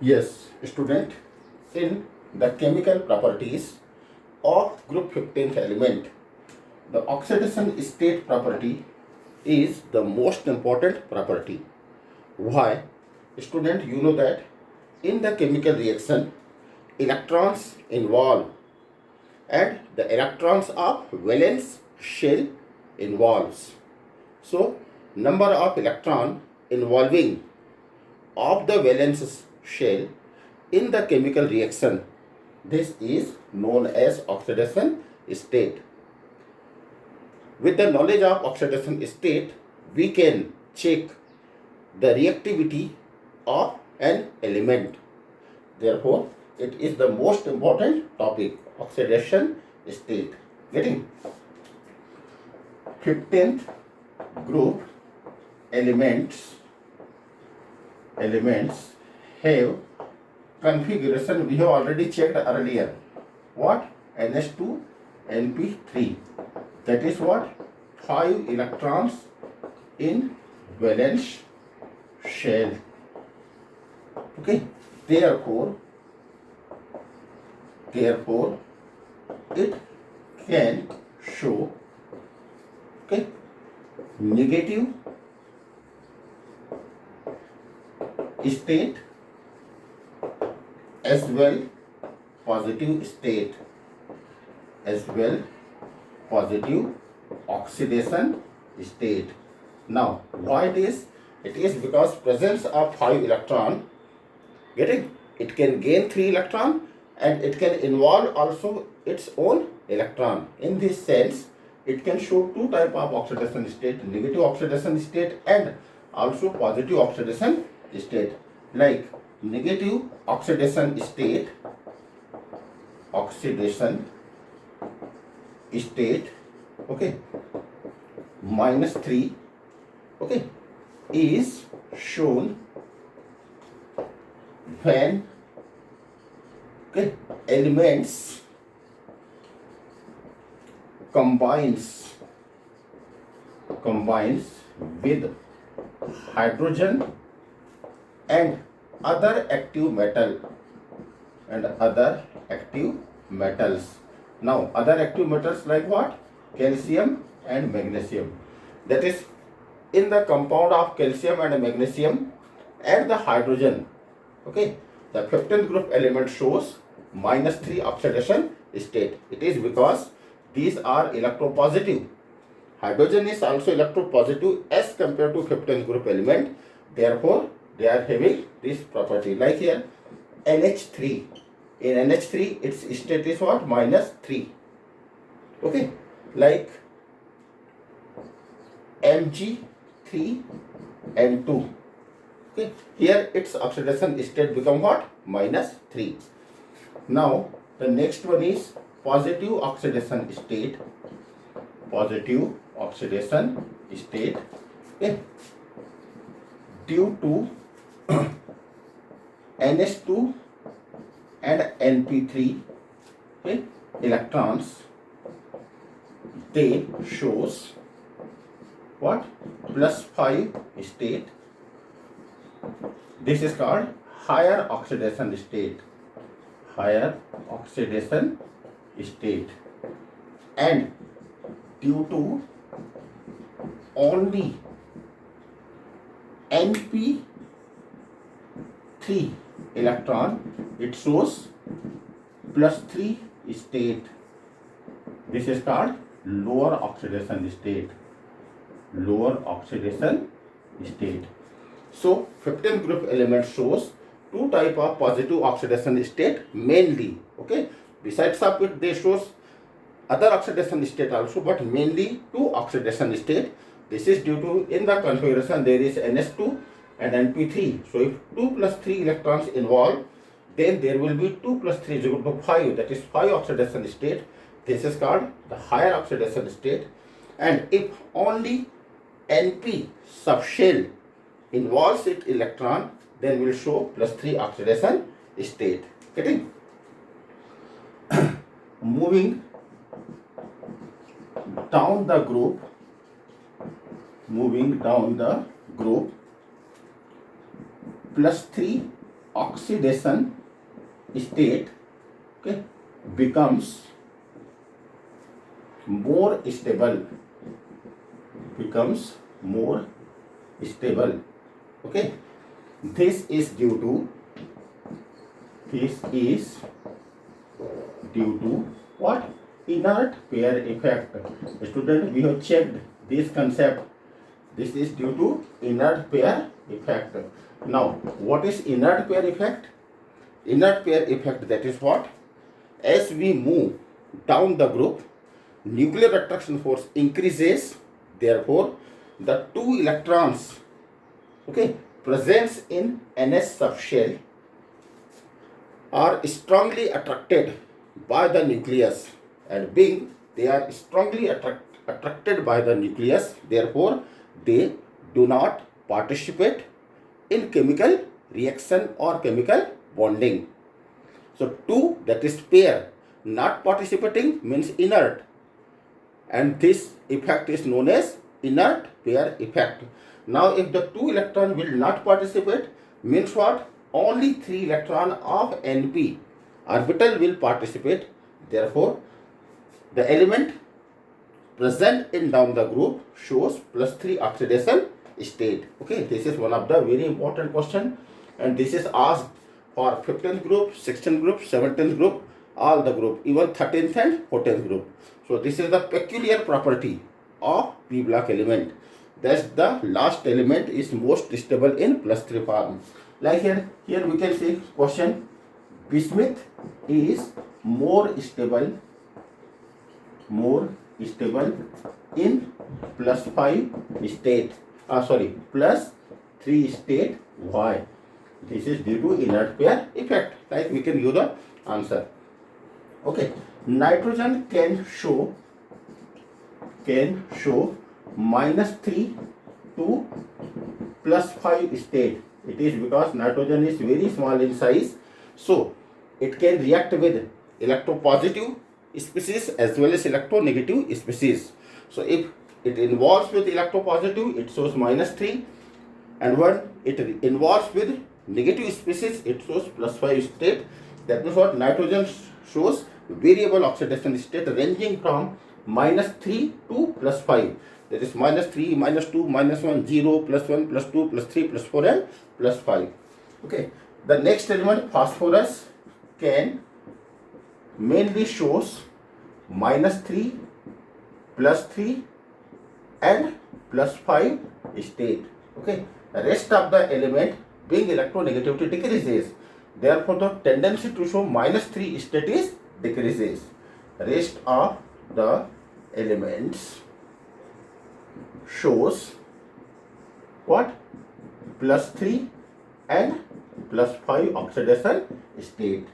Yes, student, in the chemical properties of group 15th element, the oxidation state property is the most important property. Why? Student, you know that in the chemical reaction, electrons involve and the electrons of valence shell involves. So, number of electron involving of the valence shell in the chemical reaction. This is known as oxidation state. With the knowledge of oxidation state, we can check the reactivity of an element. Therefore, it is the most important topic, oxidation state. Getting? 15th group elements have configuration we have already checked earlier. What? NH2 NP3. That is what? 5 electrons in valence shell. Okay. Therefore, it can show negative state as well positive state as well positive oxidation state. Now why this? It is because presence of 5 electron, getting, it can gain 3 electron and it can involve also its own electron. In this sense, it can show two type of oxidation state, negative oxidation state and also positive oxidation state. Like negative oxidation state, okay, -3, okay, is shown when elements combines with hydrogen and other active metals. Now other active metals like what? Calcium and magnesium. That is, in the compound of calcium and magnesium and the hydrogen, okay, the 15th group element shows -3 oxidation state. It is because these are electropositive. Hydrogen is also electropositive as compared to 15th group element. Therefore, they are having this property. Like here, NH3. In NH3, its state is what? -3. Okay. Like Mg3N2. Okay. Here, its oxidation state become what? -3. Now, the next one is positive oxidation state. Okay. Due to NH2 and NP3, okay, electrons, they shows what? +5 state. This is called higher oxidation state. And due to only NP3 electron, it shows +3 state. This is called lower oxidation state. So 15th group element shows two type of positive oxidation state mainly. Okay, besides of it, they shows other oxidation state also, but mainly two oxidation state. This is due to in the configuration there is NH2 and NP3. So if 2 + 3 electrons involved, then there will be 2 + 3 is equal to 5. That is 5 oxidation state. This is called the higher oxidation state. And if only NP subshell involves its electron, then will show +3 oxidation state. Getting? Moving down the group, +3 oxidation state, okay, becomes more stable, okay. This is due to what? Inert pair effect. Student, we have checked this concept. This is due to inert pair effect. Now, what is inert pair effect? Inert pair effect, that is what? As we move down the group, nuclear attraction force increases. Therefore, the two electrons, okay, present in NS subshell are strongly attracted by the nucleus, and being they are strongly attracted by the nucleus, therefore they do not participate in chemical reaction or chemical bonding. So two, that is pair, not participating means inert, and this effect is known as inert pair effect. Now if the two electron will not participate, means what? Only 3 electron of NP orbital will participate. Therefore, the element present in down the group shows +3 oxidation state. Okay, this is one of the very important question, and this is asked for 15th group, 16th group, 17th group, all the group, even 13th and 14th group. So this is the peculiar property of p block element. That's the last element is most stable in +3 form. Like here we can see question: bismuth is more stable in +5 state. +3 state. Why? This is due to inert pair effect. Like we can use the answer. Okay, nitrogen can show -3 to +5 state. It is because nitrogen is very small in size, so it can react with electropositive species as well as electronegative species. So if it involves with electropositive, it shows -3, and when it involves with negative species, it shows +5 state. That means what? Nitrogen shows variable oxidation state ranging from -3 to +5. That is -3, -2, -1, 0, +1, +2, +3, +4, and +5. Okay. The next element, phosphorus, can mainly shows -3, +3, and +5 state. Okay. The rest of the element being electronegativity decreases. Therefore, the tendency to show -3 state is decreases. Rest of the elements shows what? +3 and +5 oxidation state.